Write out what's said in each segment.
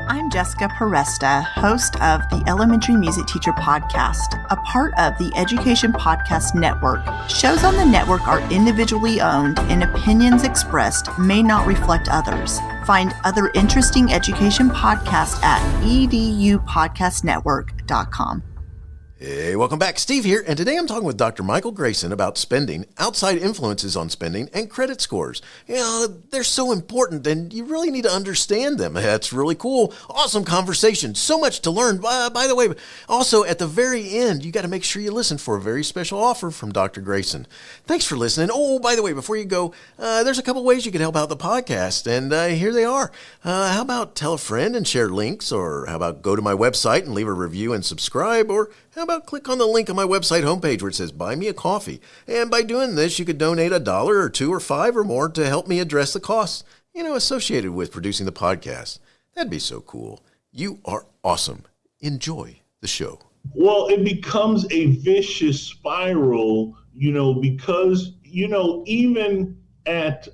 I'm Jessica Peresta, host of the Elementary Music Teacher Podcast, a part of the Education Podcast Network. Shows on the network are individually owned and opinions expressed may not reflect others. Find other interesting education podcasts at edupodcastnetwork.com. Hey, welcome back. Steve here, and today I'm talking with Dr. Michael Grayson about spending, outside influences on spending, and credit scores. You know, they're so important, and you really need to understand them. That's really cool. Awesome conversation. So much to learn. By the way, also at the very end, you got to make sure you listen for a very special offer from Dr. Grayson. Thanks for listening. Oh, by the way, before you go, there's a couple ways you can help out the podcast, and here they are. How about tell a friend and share links, or how about go to my website and leave a review and subscribe, or how about click on the link on my website homepage where it says Buy Me a Coffee. And by doing this, you could donate $1 or $2 or $5 or more to help me address the costs, associated with producing the podcast. That'd be so cool. You are awesome. Enjoy the show. Well, it becomes a vicious spiral, because, even at,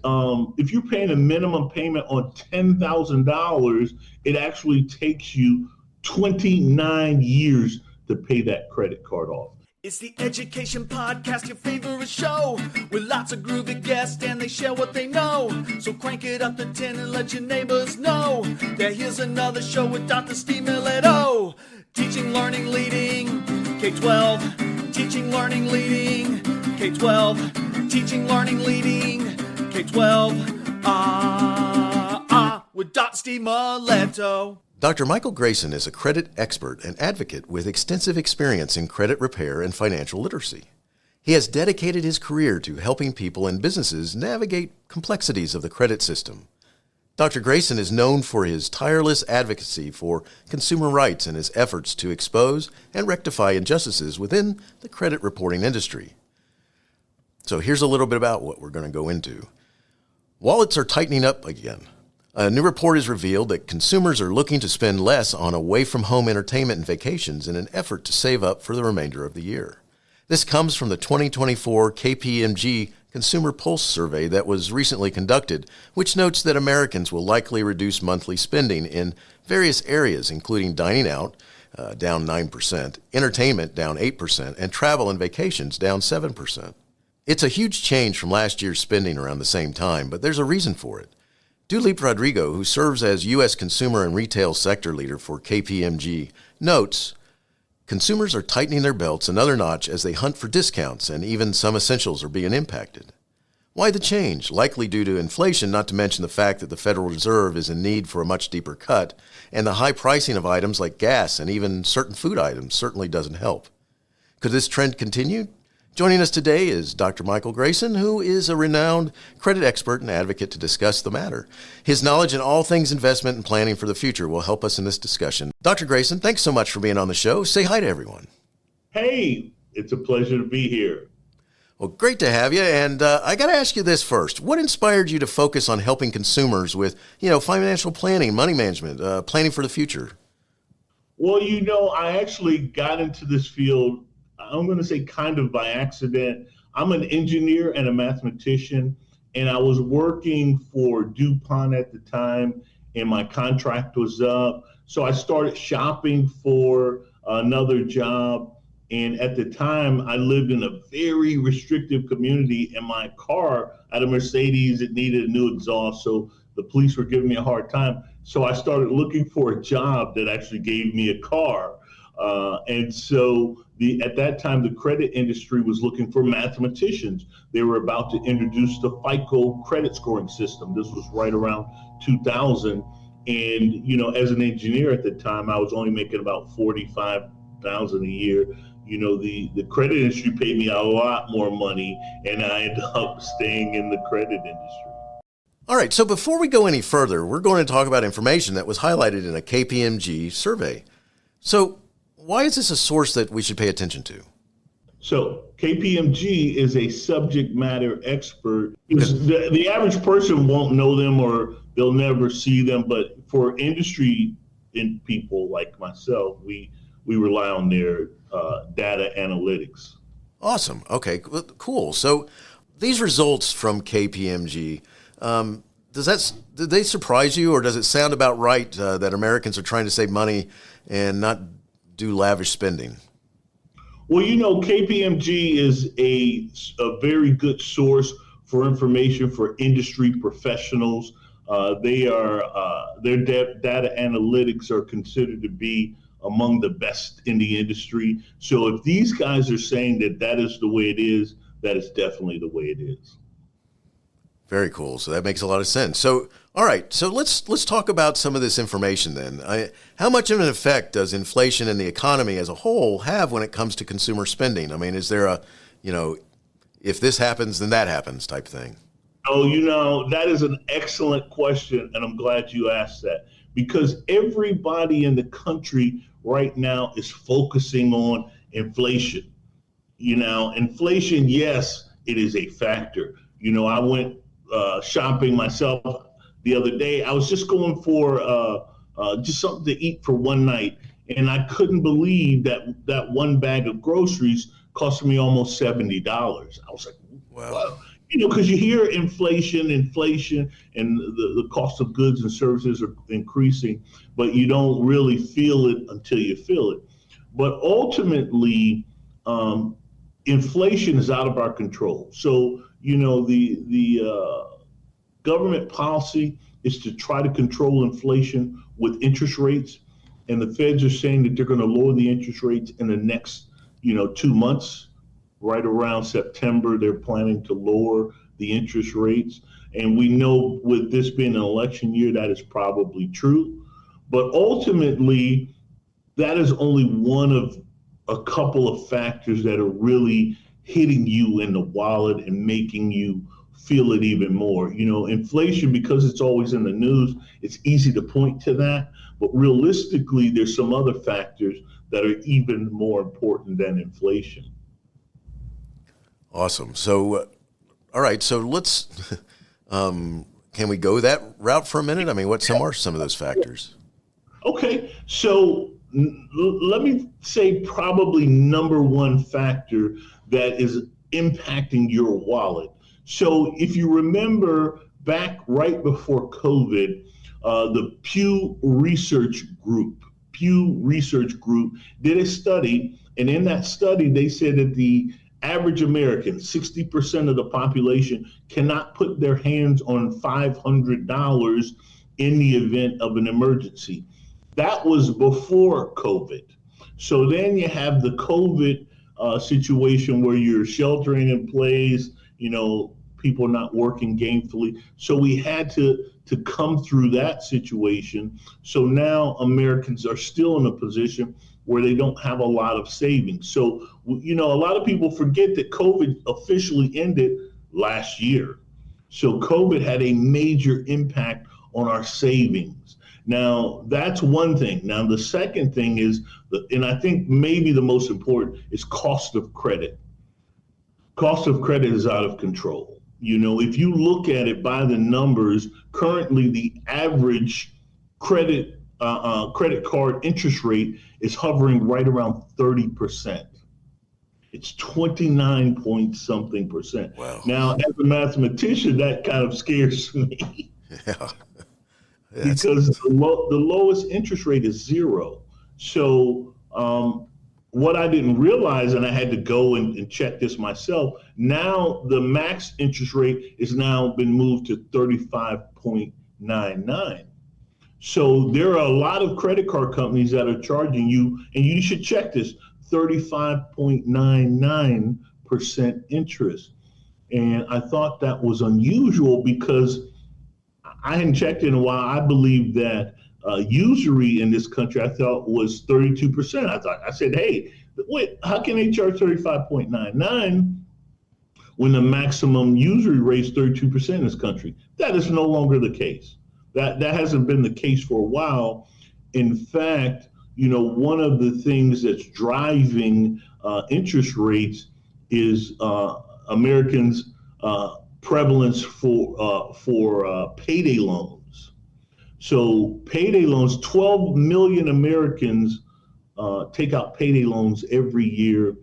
if you're paying a minimum payment on $10,000, it actually takes you 29 years to pay that credit card off. It's the Education Podcast, your favorite show, with lots of groovy guests and they share what they know. So crank it up to 10 and let your neighbors know that here's another show with Dr. Steve Milletto. Teaching, Learning, Leading K12. Teaching, Learning, Leading K12. Teaching, Learning, Leading K12. With Dr. Steve Milletto. Dr. Michael Grayson is a credit expert and advocate with extensive experience in credit repair and financial literacy. He has dedicated his career to helping people and businesses navigate complexities of the credit system. Dr. Grayson is known for his tireless advocacy for consumer rights and his efforts to expose and rectify injustices within the credit reporting industry. So here's a little bit about what we're going to go into. Wallets are tightening up again. A new report has revealed that consumers are looking to spend less on away-from-home entertainment and vacations in an effort to save up for the remainder of the year. This comes from the 2024 KPMG Consumer Pulse survey that was recently conducted, which notes that Americans will likely reduce monthly spending in various areas, including dining out, down 9%, entertainment, down 8%, and travel and vacations, down 7%. It's a huge change from last year's spending around the same time, but there's a reason for it. Dulip Rodrigo, who serves as U.S. Consumer and Retail Sector Leader for KPMG, notes, consumers are tightening their belts another notch as they hunt for discounts, and even some essentials are being impacted. Why the change? Likely due to inflation, not to mention the fact that the Federal Reserve is in need for a much deeper cut, and the high pricing of items like gas and even certain food items certainly doesn't help. Could this trend continue? Joining us today is Dr. Michael Grayson, who is a renowned credit expert and advocate to discuss the matter. His knowledge in all things investment and planning for the future will help us in this discussion. Dr. Grayson, thanks so much for being on the show. Say hi to everyone. Hey, it's a pleasure to be here. Well, great to have you. And I got to ask you this first. What inspired you to focus on helping consumers with, financial planning, money management, planning for the future? Well, I actually got into this field, I'm going to say kind of by accident. I'm an engineer and a mathematician, and I was working for DuPont at the time, and my contract was up. So I started shopping for another job. And at the time, I lived in a very restrictive community, and my car, I had a Mercedes, it needed a new exhaust. So the police were giving me a hard time. So I started looking for a job that actually gave me a car. And so at that time, the credit industry was looking for mathematicians. They were about to introduce the FICO credit scoring system. This was right around 2000. And, as an engineer at the time, I was only making about $45,000 a year. The credit industry paid me a lot more money, and I ended up staying in the credit industry. All right, so before we go any further, we're going to talk about information that was highlighted in a KPMG survey. So why is this a source that we should pay attention to? So KPMG is a subject matter expert. The average person won't know them or they'll never see them, but for industry and people like myself, we rely on their data analytics. Awesome. Okay, cool. So these results from KPMG, did they surprise you, or does it sound about right that Americans are trying to save money and not do lavish spending? Well, KPMG is a very good source for information for industry professionals. Their data analytics are considered to be among the best in the industry. So if these guys are saying that is the way it is, that is definitely the way it is. Very cool. So that makes a lot of sense. So, all right. So let's talk about some of this information then. How much of an effect does inflation in the economy as a whole have when it comes to consumer spending? I mean, is there a, if this happens, then that happens type thing? Oh, that is an excellent question. And I'm glad you asked that, because everybody in the country right now is focusing on inflation. Inflation, yes, it is a factor. I went shopping myself the other day. I was just going for just something to eat for one night, and I couldn't believe that one bag of groceries cost me almost $70. I was like, wow. Because you hear inflation, and the cost of goods and services are increasing, but you don't really feel it until you feel it. But ultimately, inflation is out of our control. So, the government policy is to try to control inflation with interest rates. And the feds are saying that they're going to lower the interest rates in the next, 2 months. Right around September, they're planning to lower the interest rates. And we know with this being an election year, that is probably true. But ultimately, that is only one of a couple of factors that are really hitting you in the wallet and making you feel it even more. Inflation, because it's always in the news, it's easy to point to that. But realistically, there's some other factors that are even more important than inflation. Awesome. So, all right. So let's, can we go that route for a minute? I mean, what are some of those factors? Okay. So let me say probably number one factor that is impacting your wallet. So if you remember back right before COVID, the Pew Research Group did a study. And in that study, they said that the average American, 60% of the population, cannot put their hands on $500 in the event of an emergency. That was before COVID. So then you have the COVID situation where you're sheltering in place, people not working gainfully. So we had to come through that situation. So now Americans are still in a position where they don't have a lot of savings. So, a lot of people forget that COVID officially ended last year. So COVID had a major impact on our savings. Now, that's one thing. Now, the second thing is, and I think maybe the most important, is cost of credit. Cost of credit is out of control. If you look at it by the numbers, currently the average credit card interest rate is hovering right around 30%. It's 29 point something percent. Wow. Now, as a mathematician, that kind of scares me. Yeah. Because the lowest interest rate is 0. So what I didn't realize, and I had to go and check this myself, now the max interest rate is now been moved to 35.99. So there are a lot of credit card companies that are charging you, and you should check this, 35.99% interest. And I thought that was unusual because I hadn't checked in a while. I believe that usury in this country, I thought, was 32%. I said, hey, wait, how can they charge 35.99 when the maximum usury rate is 32% in this country? That is no longer the case. That hasn't been the case for a while. In fact, one of the things that's driving interest rates is Americans' prevalence for payday loans. So payday loans, 12 million Americans take out payday loans every year.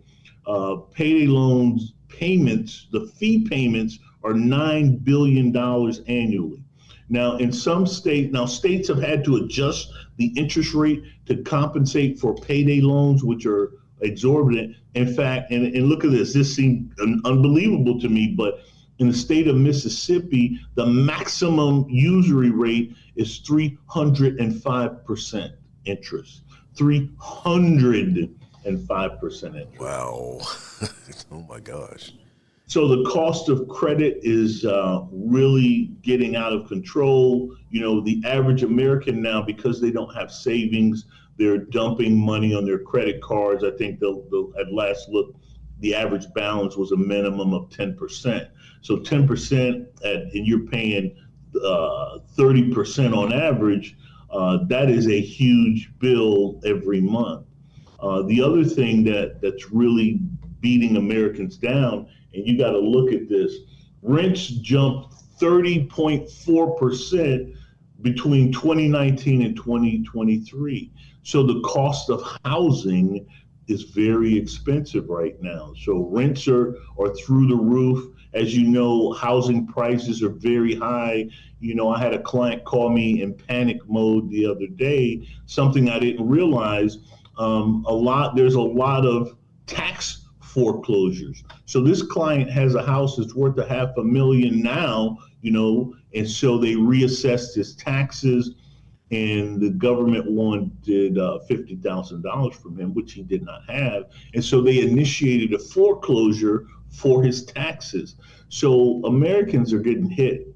Payday loans payments, the fee payments are $9 billion annually. Now, in some states have had to adjust the interest rate to compensate for payday loans, which are exorbitant. In fact, and look at this seemed unbelievable to me, but in the state of Mississippi, the maximum usury rate is 305% interest. 305% interest. Wow. Oh my gosh. So the cost of credit is really getting out of control. The average American now, because they don't have savings, they're dumping money on their credit cards. I think they'll at last look, the average balance was a minimum of 10%. So 10%, and you're paying 30% on average. That is a huge bill every month. The other thing that's really beating Americans down, and you got to look at this, rents jumped 30.4% between 2019 and 2023. So the cost of housing is very expensive right now. So rents are through the roof. As you know, housing prices are very high. I had a client call me in panic mode the other day, something I didn't realize. There's a lot of tax foreclosures. So this client has a house that's worth $500,000 now, and so they reassessed his taxes, and the government wanted $50,000 from him, which he did not have. And so they initiated a foreclosure for his taxes. So Americans are getting hit,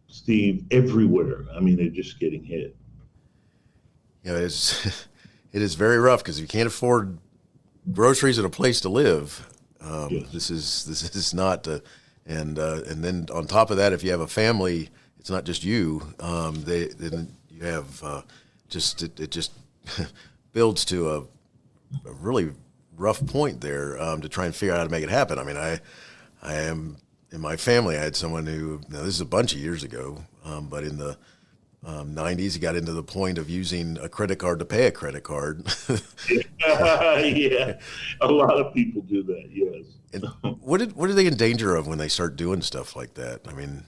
Steve, everywhere. I mean, they're just getting hit. It is very rough because you can't afford groceries and a place to live. Yes. This is not, and then on top of that, if you have a family, it's not just you. Then you have it just builds to a really rough point there to try and figure out how to make it happen. I mean, I am in my family. I had someone who, now this is a bunch of years ago, but in the 90s, he got into the point of using a credit card to pay a credit card. Yeah, a lot of people do that. Yes. And what are they in danger of when they start doing stuff like that? I mean,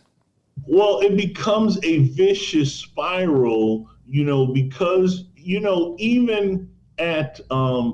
well, it becomes a vicious spiral, because even at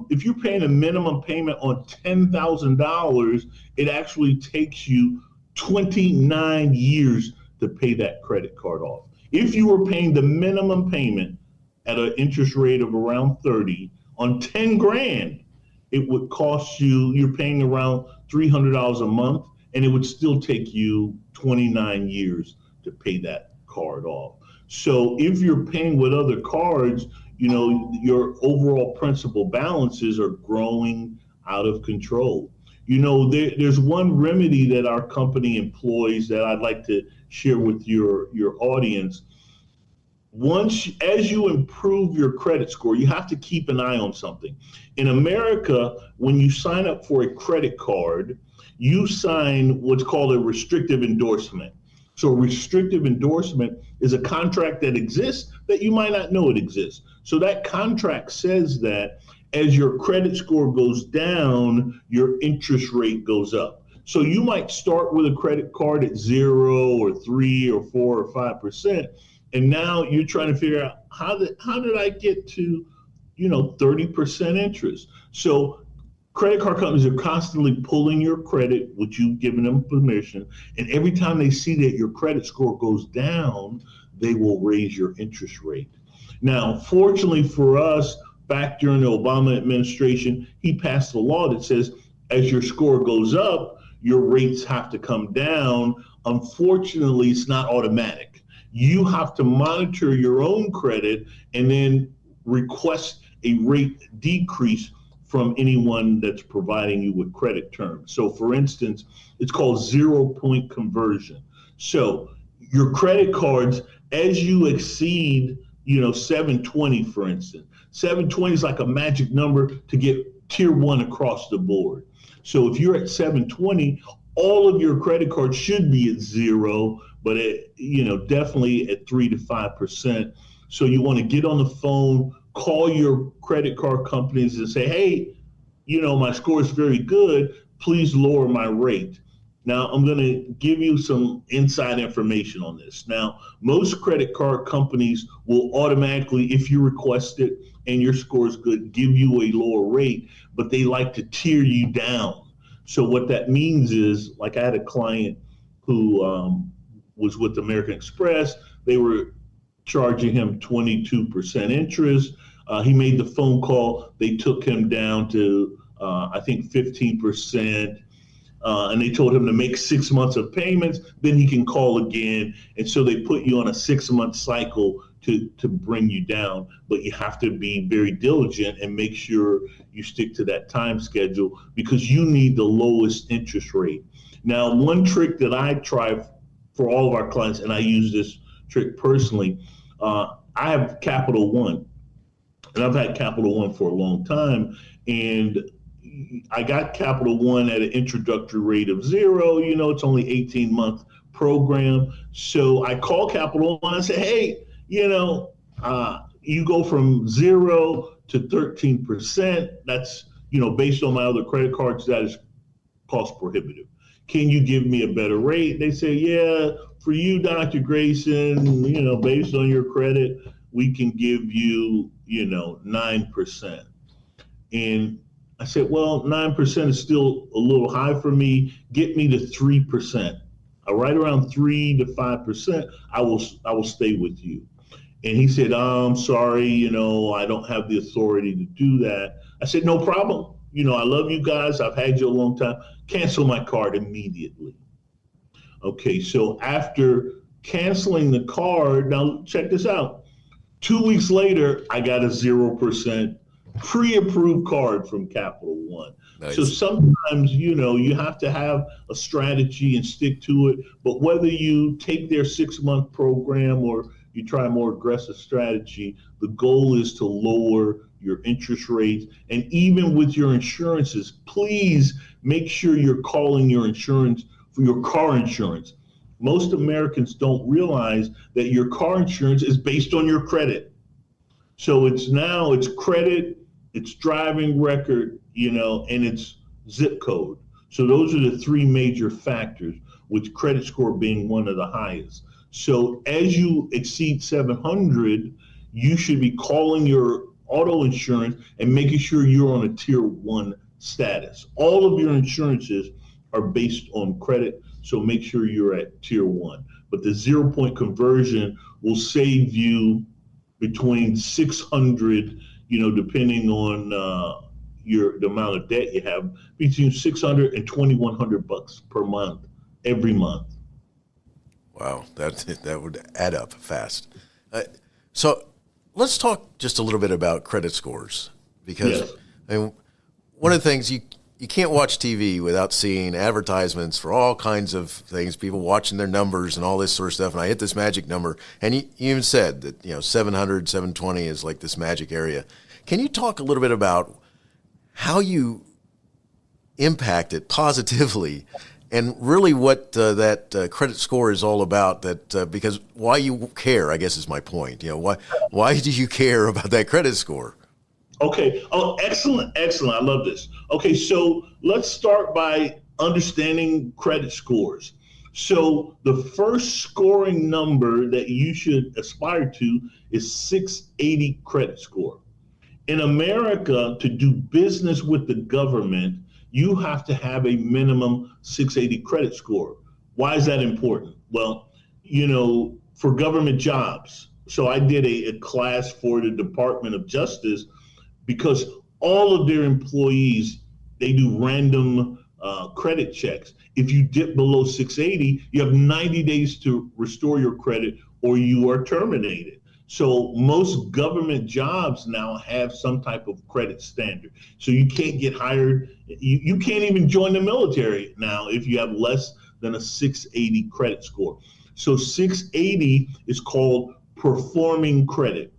if you're paying a minimum payment on $10,000, it actually takes you 29 years to pay that credit card off. If you were paying the minimum payment at an interest rate of around 30 on 10 grand, it would cost you're paying around $300 a month, and it would still take you 29 years to pay that card off. So if you're paying with other cards, your overall principal balances are growing out of control. There's one remedy that our company employs that I'd like to share with your audience. As you improve your credit score, you have to keep an eye on something. In America, when you sign up for a credit card, you sign what's called a restrictive endorsement. So a restrictive endorsement is a contract that exists that you might not know it exists. So that contract says that as your credit score goes down, your interest rate goes up. So you might start with a credit card at 0 or 3 or 4 or 5%. And now you're trying to figure out how did I get to, 30% interest? So credit card companies are constantly pulling your credit, which you've given them permission. And every time they see that your credit score goes down, they will raise your interest rate. Now, fortunately for us, back during the Obama administration, he passed a law that says as your score goes up, your rates have to come down. Unfortunately, it's not automatic. You have to monitor your own credit and then request a rate decrease from anyone that's providing you with credit terms. So for instance, it's called 0-point conversion. So your credit cards, as you exceed, 720, for instance, 720 is like a magic number to get tier 1 across the board. So if you're at 720, all of your credit cards should be at 0, but definitely at 3 to 5%. So you want to get on the phone, call your credit card companies and say, hey, my score is very good. Please lower my rate. Now, I'm going to give you some inside information on this. Now, most credit card companies will automatically, if you request it and your score is good, give you a lower rate, but they like to tier you down. So what that means is, like I had a client who was with American Express. They were charging him 22% interest. He made the phone call. They took him down to, I think, 15%. And they told him to make 6 months of payments, then he can call again. And so they put you on a 6-month cycle to bring you down. But you have to be very diligent and make sure you stick to that time schedule, because you need the lowest interest rate. Now, one trick that I try for all of our clients, and I use this trick personally, I have Capital One. And I've had Capital One for a long time. And I got Capital One at an introductory rate of 0. It's only 18-month program. So I call Capital One and say, hey, you go from 0 to 13%. That's, based on my other credit cards, that is cost prohibitive. Can you give me a better rate? They say, yeah, for you, Dr. Grayson, based on your credit, we can give you, 9%. And I said, well, 9% is still a little high for me. Get me to 3%. Right around 3 to 5%, I will stay with you. And he said, I'm sorry, I don't have the authority to do that. I said, no problem. I love you guys. I've had you a long time. Cancel my card immediately. Okay, so after canceling the card, now check this out. 2 weeks later, I got a 0% pre-approved card from Capital One. Nice. So sometimes, you have to have a strategy and stick to it. But whether you take their 6-month program or you try a more aggressive strategy, the goal is to lower your interest rates. And even with your insurances, please make sure you're calling your insurance for your car insurance. Most Americans don't realize that your car insurance is based on your credit. So it's credit, it's driving record, and it's zip code. So those are the 3 major factors, with credit score being one of the highest. So as you exceed 700, you should be calling your auto insurance and making sure you're on a tier 1 status. All of your insurances are based on credit, so make sure you're at tier 1. But the 0-point conversion will save you between 600, depending on the amount of debt you have, between $600 and $2,100 per month, every month. Wow, that would add up fast. So let's talk just a little bit about credit scores, because yes. One of the things you can't watch TV without seeing advertisements for all kinds of things, people watching their numbers and all this sort of stuff. And I hit this magic number, and you even said that 700, 720 is like this magic area. Can you talk a little bit about how you impact it positively, and really what that credit score is all about? Because why you care, I guess, is my point. Why do you care about that credit score? Okay. Oh, excellent. I love this. Okay, so let's start by understanding credit scores. So the first scoring number that you should aspire to is 680 credit score. In America, to do business with the government, you have to have a minimum 680 credit score. Why is that important? Well, for government jobs. So I did a class for the Department of Justice, because all of their employees, they do random credit checks. If you dip below 680, you have 90 days to restore your credit or you are terminated. So most government jobs now have some type of credit standard. So you can't get hired. You can't even join the military now if you have less than a 680 credit score. So 680 is called performing credit.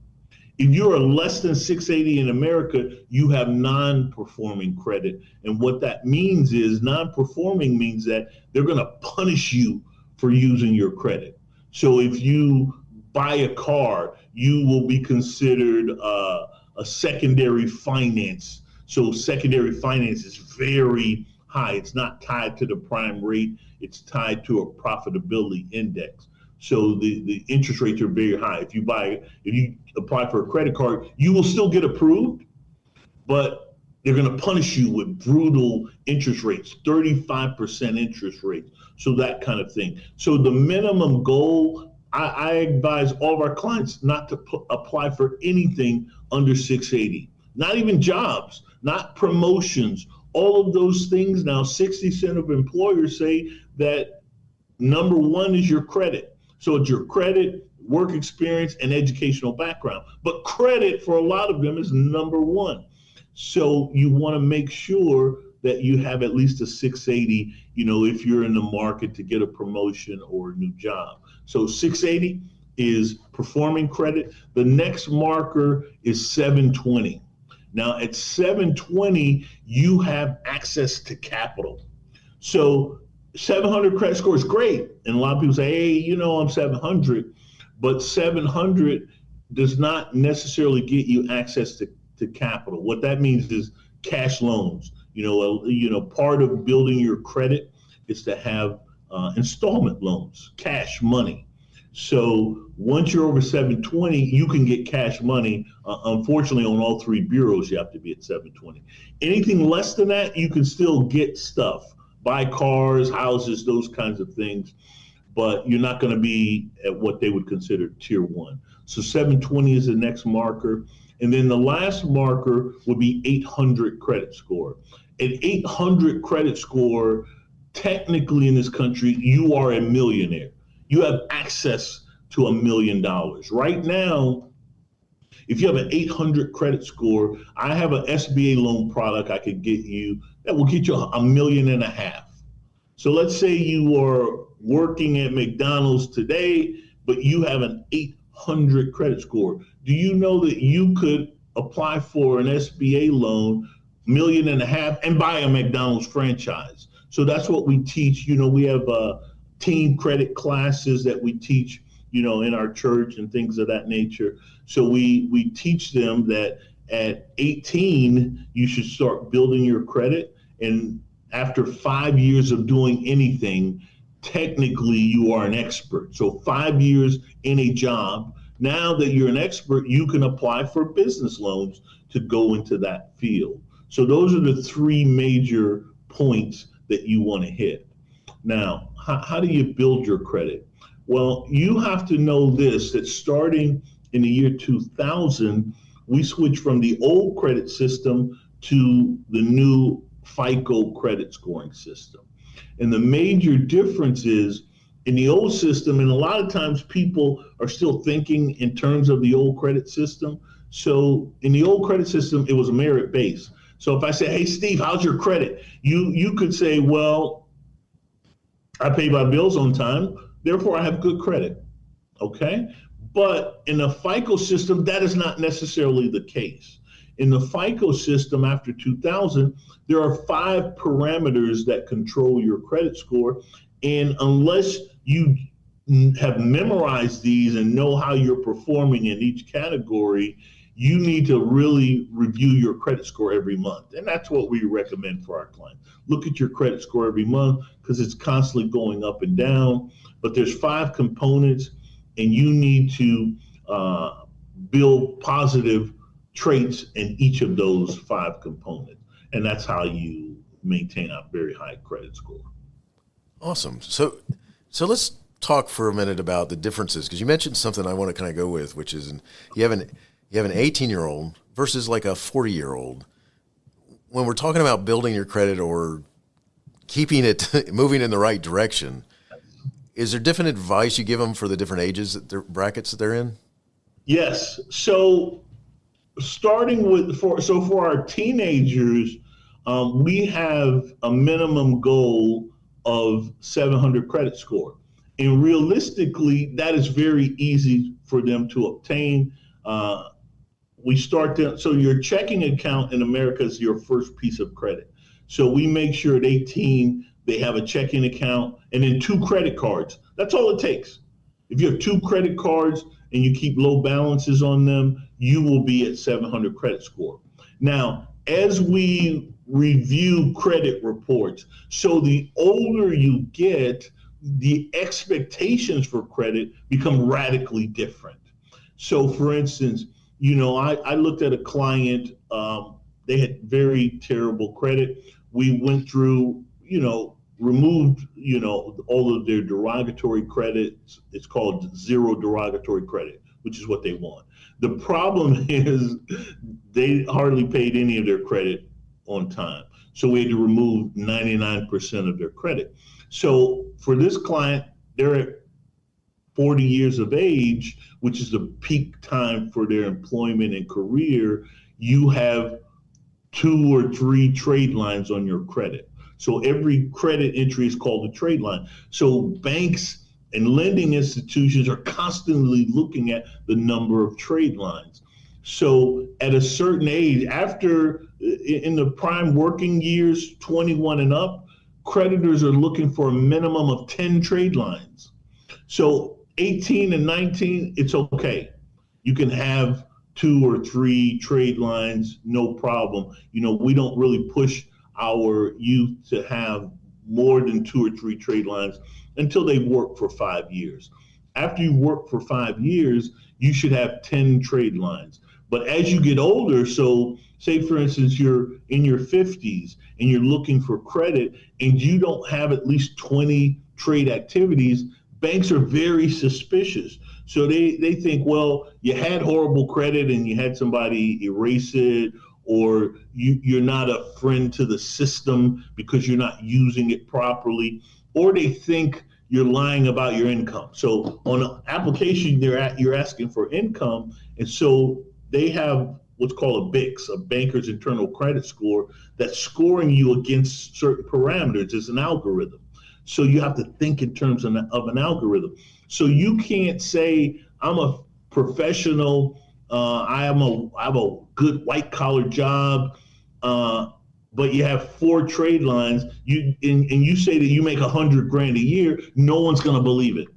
If you're less than 680 in America, you have non-performing credit. And what that means is non-performing means that they're going to punish you for using your credit. So if you buy a car, you will be considered a secondary finance. So secondary finance is very high. It's not tied to the prime rate. it's tied to a profitability index. So the interest rates are very high. If you apply for a credit card, you will still get approved, but they're going to punish you with brutal interest rates, 35% interest rates. So that kind of thing. So the minimum goal, I advise all of our clients not to apply for anything under 680, not even jobs, not promotions, all of those things. Now, 60% of employers say that number one is your credit. So it's your credit, work experience, and educational background. But credit for a lot of them is number one. So you want to make sure that you have at least a 680, if you're in the market to get a promotion or a new job. So 680 is performing credit. The next marker is 720. Now at 720, you have access to capital. So 700 credit score is great. And a lot of people say, hey, I'm 700, but 700 does not necessarily get you access to capital. What that means is cash loans. Part of building your credit is to have installment loans, cash money. So once you're over 720, you can get cash money. Unfortunately, on all three bureaus, you have to be at 720. Anything less than that, you can still get stuff, buy cars, houses, those kinds of things, but you're not going to be at what they would consider tier one. So 720 is the next marker. And then the last marker would be 800 credit score. At 800 credit score, technically in this country, you are a millionaire. You have access to $1 million. Right now, if you have an 800 credit score, I have an SBA loan product I could get you that will get you $1.5 million. So let's say you are working at McDonald's today, but you have an 800 credit score. Do you know that you could apply for an SBA loan, $1.5 million, and buy a McDonald's franchise? So that's what we teach. We have team credit classes that we teach, in our church and things of that nature. So we teach them that at 18, you should start building your credit. And after 5 years of doing anything, technically you are an expert. So 5 years in a job. Now that you're an expert, you can apply for business loans to go into that field. So those are the three major points that you want to hit. Now, how do you build your credit? Well, you have to know this, that starting in the year 2000, we switched from the old credit system to the new FICO credit scoring system. And the major difference is in the old system, and a lot of times people are still thinking in terms of the old credit system. So in the old credit system, it was merit-based. So if I say, hey, Steve, how's your credit? You could say, well, I pay my bills on time, therefore I have good credit, okay? But in the FICO system, that is not necessarily the case. In the FICO system after 2000, there are 5 parameters that control your credit score. And unless you have memorized these and know how you're performing in each category, you need to really review your credit score every month. And that's what we recommend for our clients. Look at your credit score every month because it's constantly going up and down. But there's 5 components, and you need to build positive traits in each of those 5 components. And that's how you maintain a very high credit score. Awesome. So let's talk for a minute about the differences, because you mentioned something I want to kind of go with, which is you have an 18-year-old versus like a 40-year-old. When we're talking about building your credit or keeping it moving in the right direction, is there different advice you give them for the different ages, brackets that they're in? Yes. So starting with for our teenagers, we have a minimum goal of 700 credit score. And realistically, that is very easy for them to obtain. So your checking account in America is your first piece of credit. So we make sure at 18, they have a checking account and then 2 credit cards. That's all it takes. If you have 2 credit cards and you keep low balances on them, you will be at 700 credit score. Now, as we review credit reports, so the older you get, the expectations for credit become radically different. So for instance, I looked at a client, they had very terrible credit. We went through, removed, all of their derogatory credits. It's called zero derogatory credit, which is what they want. The problem is they hardly paid any of their credit on time. So we had to remove 99% of their credit. So for this client, they're at 40 years of age, which is the peak time for their employment and career. You have 2 or 3 trade lines on your credit. So every credit entry is called a trade line. So banks and lending institutions are constantly looking at the number of trade lines. So at a certain age, in the prime working years, 21 and up, creditors are looking for a minimum of 10 trade lines. So 18 and 19, it's okay. You can have 2 or 3 trade lines, no problem. We don't really push our youth to have more than 2 or 3 trade lines until they work for 5 years. After you work for 5 years, you should have 10 trade lines. But as you get older, so say for instance, you're in your 50s and you're looking for credit and you don't have at least 20 trade activities, banks are very suspicious. So they think, well, you had horrible credit and you had somebody erase it, or you're not a friend to the system because you're not using it properly, or they think you're lying about your income. So on an application, you're asking for income, and so they have what's called a BICS, a banker's internal credit score, that's scoring you against certain parameters. It's an algorithm. So you have to think in terms of an algorithm. So you can't say, I'm a professional, I have a good white collar job, but you have 4 trade lines, and you say that you make $100,000 a year, no one's going to believe it.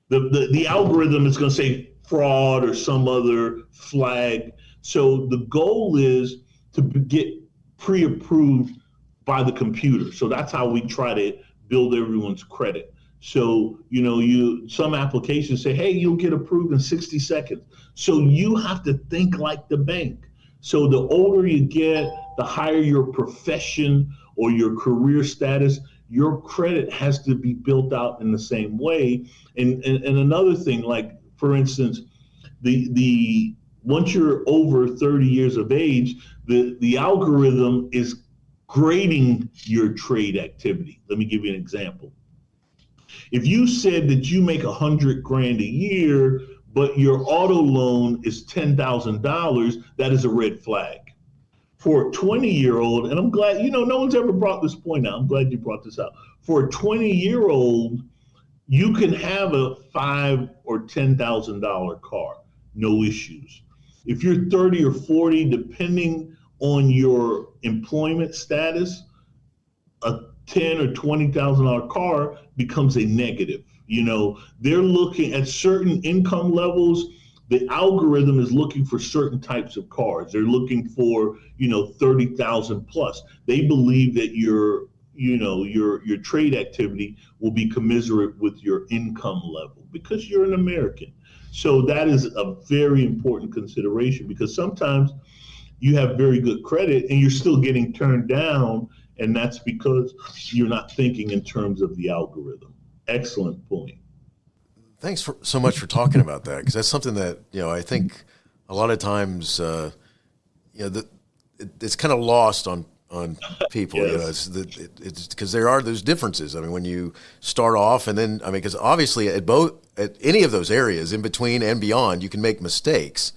The algorithm is going to say fraud or some other flag. So the goal is to get pre-approved by the computer. So that's how we try to build everyone's credit. So, some applications say, hey, you'll get approved in 60 seconds. So you have to think like the bank. So the older you get, the higher your profession or your career status, your credit has to be built out in the same way. And another thing, like for instance, the once you're over 30 years of age, the algorithm is grading your trade activity. Let me give you an example. If you said that you make $100,000 a year, but your auto loan is $10,000, that is a red flag. For a 20-year-old, and I'm glad, no one's ever brought this point out. I'm glad you brought this out. For a 20-year-old, you can have a $5,000 or $10,000 car, no issues. If you're 30 or 40, depending on your employment status, a $10,000 or $20,000 car becomes a negative. They're looking at certain income levels. The algorithm is looking for certain types of cars. They're looking for, 30,000 plus. They believe that your trade activity will be commensurate with your income level because you're an American. So that is a very important consideration, because sometimes you have very good credit and you're still getting turned down, and that's because you're not thinking in terms of the algorithm. Excellent point. Thanks so much for talking about that, because that's something that, I think a lot of times, it's kind of lost on people. Yes. It's because there are those differences. I mean, when you start off, and then, because obviously at any of those areas in between and beyond, you can make mistakes,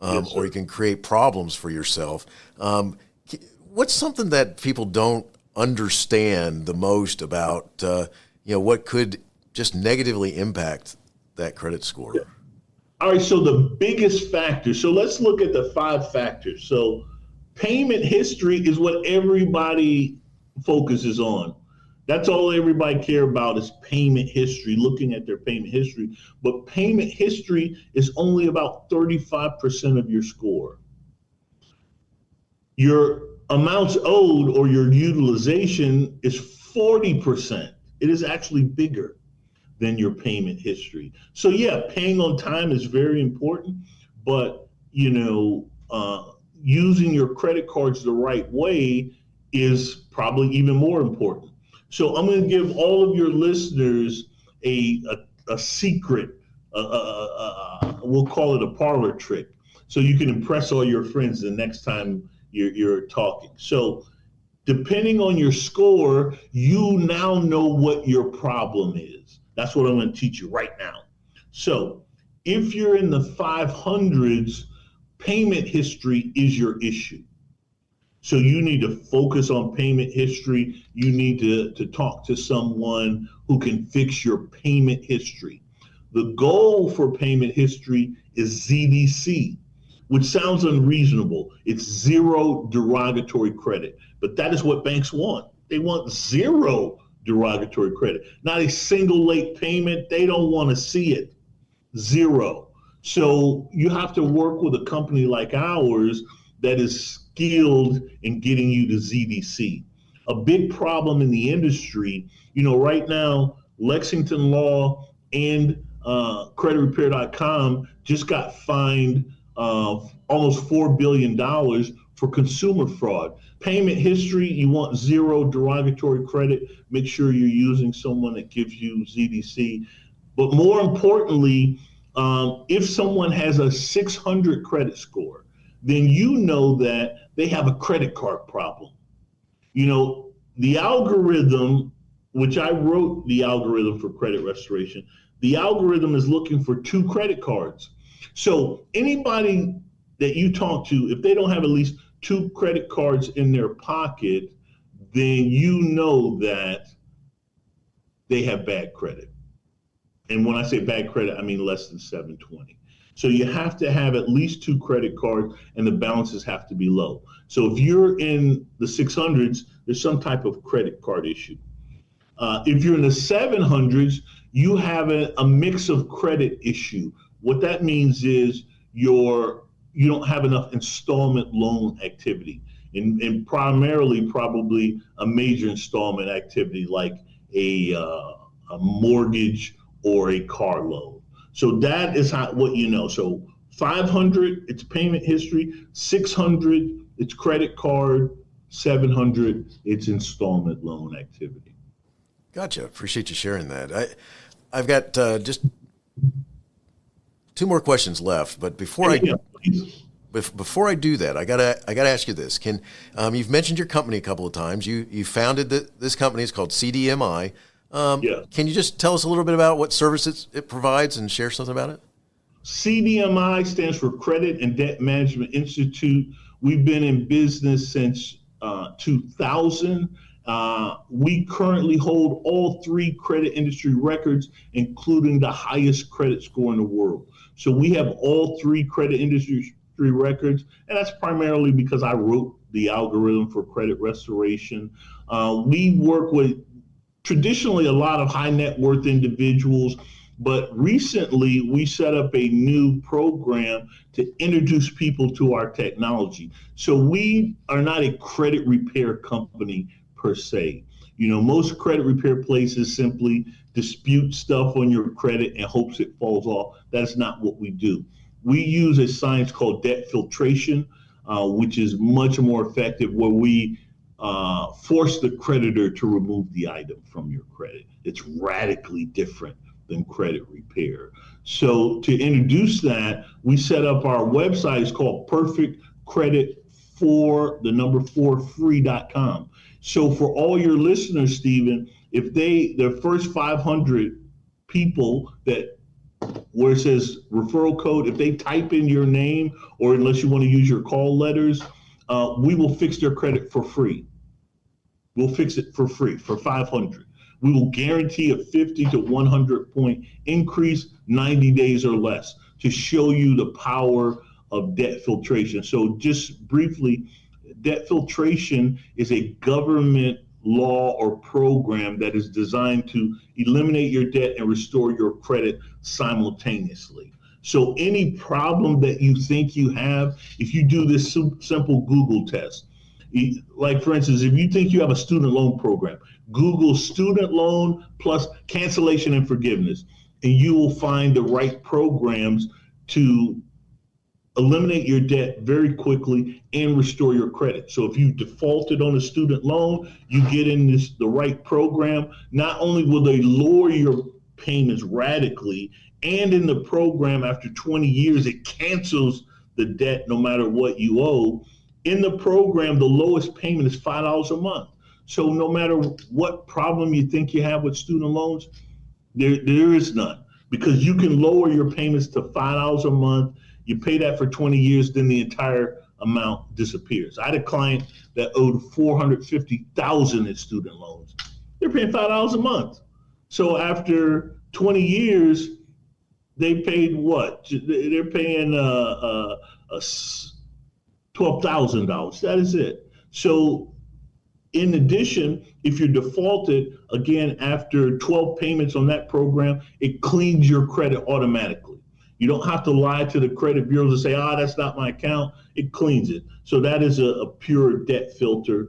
Yes, or you can create problems for yourself. What's something that people don't understand the most about, what could just negatively impact that credit score? Yeah. All right, so the biggest factor, so let's look at the 5 factors. So payment history is what everybody focuses on. That's all everybody care about is payment history, looking at their payment history. But payment history is only about 35% of your score. Your amounts owed or your utilization is 40%. It is actually bigger than your payment history. So yeah, paying on time is very important, but using your credit cards the right way is probably even more important. So I'm going to give all of your listeners a secret, we'll call it a parlor trick, so you can impress all your friends the next time you're talking. So depending on your score, you now know what your problem is. That's what I'm going to teach you right now. So if you're in the 500s, payment history is your issue. So you need to focus on payment history. You need to talk to someone who can fix your payment history. The goal for payment history is ZDC, which sounds unreasonable. It's zero derogatory credit, but that is what banks want. They want zero derogatory credit, not a single late payment. They don't want to see it. Zero. So you have to work with a company like ours that is skilled in getting you to ZDC. A big problem in the industry, right now, Lexington Law and creditrepair.com just got fined almost $4 billion for consumer fraud. Payment history, you want zero derogatory credit. Make sure you're using someone that gives you ZDC. But more importantly, if someone has a 600 credit score, then you know that they have a credit card problem. The algorithm, which I wrote the algorithm for credit restoration, the algorithm is looking for 2 credit cards. So anybody that you talk to, if they don't have at least 2 credit cards in their pocket, then you know that they have bad credit. And when I say bad credit, I mean less than 720. So you have to have at least 2 credit cards and the balances have to be low. So if you're in the 600s, there's some type of credit card issue. If you're in the 700s, you have a mix of credit issue. What that means is you don't have enough installment loan activity, and primarily probably a major installment activity like a mortgage or a car loan. So that is what you know. So 500, it's payment history. 600, it's credit card. 700, it's installment loan activity. Gotcha. Appreciate you sharing that. I've got just 2 more questions left, but before I do that, I gotta ask you this. You've mentioned your company a couple of times. You founded this company. It's called CDMI. Can you just tell us a little bit about what services it provides and share something about it? CDMI stands for Credit and Debt Management Institute. We've been in business since 2000. We currently hold all 3 credit industry records, including the highest credit score in the world. So we have all 3 credit industry records, and that's primarily because I wrote the algorithm for credit restoration. We work with traditionally a lot of high net worth individuals, but recently we set up a new program to introduce people to our technology. So we are not a credit repair company per se. Most credit repair places simply dispute stuff on your credit and hopes it falls off. That's not what we do. We use a science called debt filtration, which is much more effective, where we force the creditor to remove the item from your credit. It's radically different than credit repair. So to introduce that, we set up our website. It's called perfectcredit4free.com. So for all your listeners, Stephen, if their first 500 people where it says referral code, if they type in your name, or unless you want to use your call letters, we will fix their credit for free. We'll fix it for free for 500. We will guarantee a 50 to 100 point increase, 90 days or less, to show you the power of debt filtration. So just briefly, debt filtration is a government law or program that is designed to eliminate your debt and restore your credit simultaneously. So any problem that you think you have, if you do this simple Google test, Like, for instance, if you think you have a student loan program, Google student loan plus cancellation and forgiveness, and you will find the right programs to eliminate your debt very quickly and restore your credit. So if you defaulted on a student loan, you get in the right program. Not only will they lower your payments radically, and in the program after 20 years, it cancels the debt no matter what you owe. In the program, the lowest payment is $5 a month. So no matter what problem you think you have with student loans, there is none, because you can lower your payments to $5 a month. You pay that for 20 years, then the entire amount disappears. I had a client that owed $450,000 in student loans. They're paying $5 a month. So after 20 years, they paid what? They're paying $12,000. That is it. So in addition, if you're defaulted, again, after 12 payments on that program, it cleans your credit automatically. You don't have to lie to the credit bureaus and say, that's not my account. It cleans it. So that is a pure debt filter.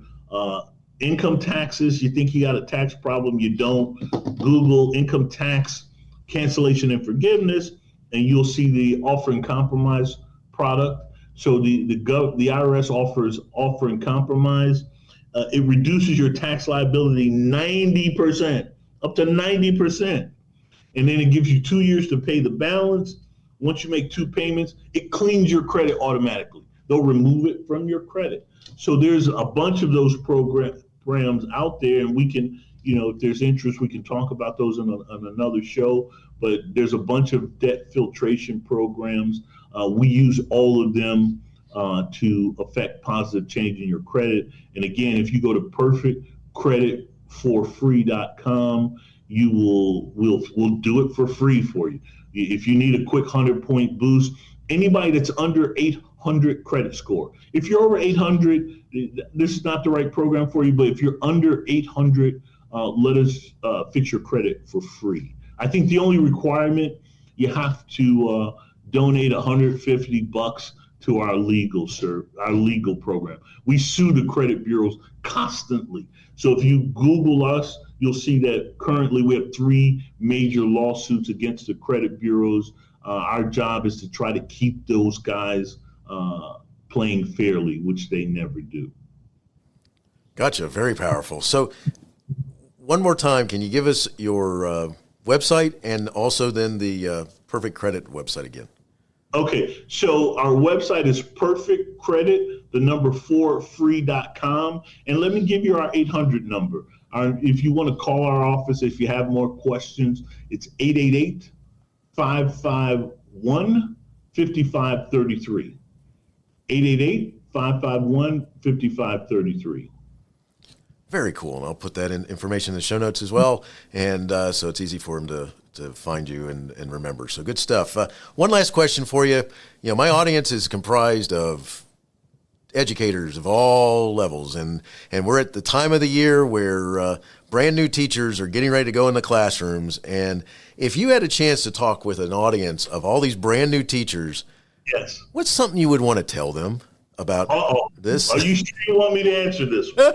Income taxes, you think you got a tax problem, you don't. Google income tax cancellation and forgiveness, and you'll see the offer and compromise product. So the IRS offers offer and compromise. It reduces your tax liability 90%, up to 90%. And then it gives you 2 years to pay the balance. Once you make 2 payments, it cleans your credit automatically. They'll remove it from your credit. So there's a bunch of those programs out there, and we can, if there's interest, we can talk about those on another show. But there's a bunch of debt filtration programs. We use all of them to affect positive change in your credit. And again, if you go to perfectcreditforfree.com, we'll do it for free for you. If you need a quick 100-point boost, anybody that's under 800 credit score. If you're over 800, this is not the right program for you. But if you're under 800, let us fix your credit for free. I think the only requirement, you have to donate $150 to our legal program. We sue the credit bureaus constantly. So if you Google us, you'll see that currently we have 3 major lawsuits against the credit bureaus. Our job is to try to keep those guys playing fairly, which they never do. Gotcha. Very powerful. So one more time, can you give us your website and also then the Perfect Credit website again? Okay, so our website is perfectcredit4free.com. And let me give you our 800 number. If you want to call our office, if you have more questions, it's 888-551-5533. 888-551-5533. Very cool. And I'll put that information in the show notes as well. And so it's easy for them to find you and remember. So good stuff. One last question for you. My audience is comprised of educators of all levels. And we're at the time of the year where brand new teachers are getting ready to go in the classrooms. And if you had a chance to talk with an audience of all these brand new teachers, yes, what's something you would want to tell them about this? Are you sure you want me to answer this one?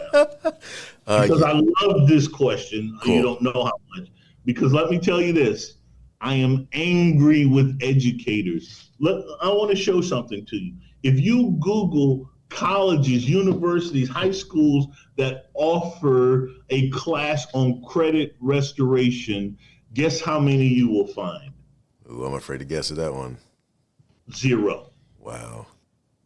Because I love this question. Cool. You don't know how much. Because let me tell you this, I am angry with educators. I want to show something to you. If you Google colleges, universities, high schools that offer a class on credit restoration, guess how many you will find? Ooh, I'm afraid to guess at that one. 0. Wow.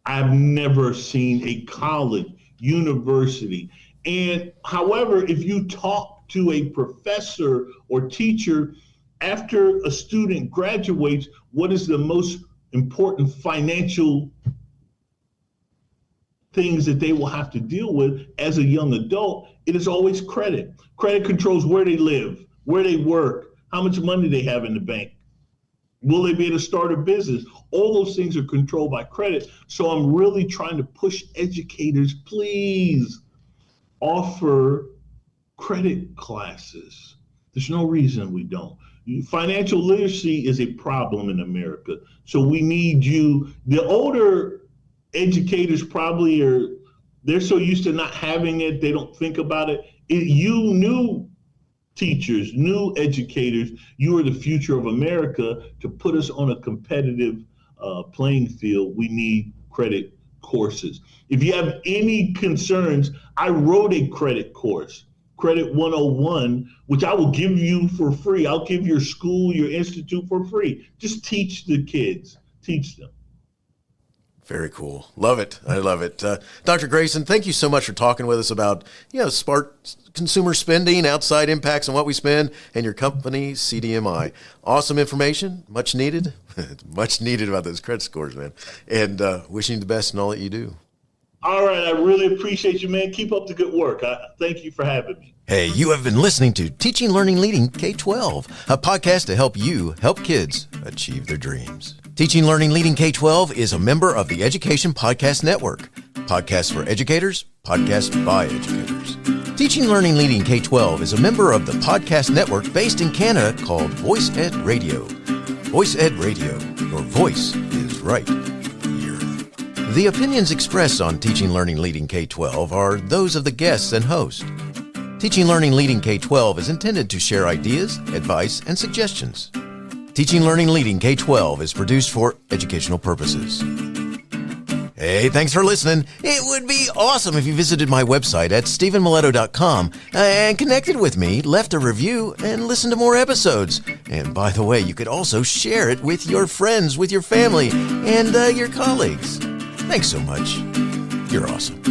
I've never seen a college, university. And however, if you talk to a professor or teacher after a student graduates, what is the most important financial things that they will have to deal with as a young adult? It is always credit. Credit controls where they live, where they work, how much money they have in the bank. Will they be able to start a business? All those things are controlled by credit. So I'm really trying to push educators, please offer credit classes. There's no reason we don't. Financial literacy is a problem in America. So we need you. The older educators probably are They're so used to not having it, they don't think about it. You new teachers, new educators, you are the future of America. To put us on a competitive playing field, we need credit courses. If you have any concerns, I wrote a credit course, Credit 101, which I will give you for free. I'll give your school, your institute for free. Just teach the kids, teach them. Very cool. Love it. I love it. Dr. Grayson, thank you so much for talking with us about, smart consumer spending, outside impacts on what we spend, and your company, CDMI. Awesome information, much needed. Much needed about those credit scores, man. And wishing you the best in all that you do. All right. I really appreciate you, man. Keep up the good work. Thank you for having me. Hey, you have been listening to Teaching Learning Leading K12, a podcast to help you help kids achieve their dreams. Teaching Learning Leading K12 is a member of the Education Podcast Network. Podcasts for educators, podcasts by educators. Teaching Learning Leading K12 is a member of the podcast network based in Canada called Voice Ed Radio. Voice Ed Radio, your voice is right here. The opinions expressed on Teaching Learning Leading K12 are those of the guests and host. Teaching Learning Leading K12 is intended to share ideas, advice, and suggestions. Teaching Learning Leading K12 is produced for educational purposes. Hey, thanks for listening. It would be awesome if you visited my website at stephenmiletto.com and connected with me, left a review, and listened to more episodes. And by the way, you could also share it with your friends, with your family, and your colleagues. Thanks so much. You're awesome.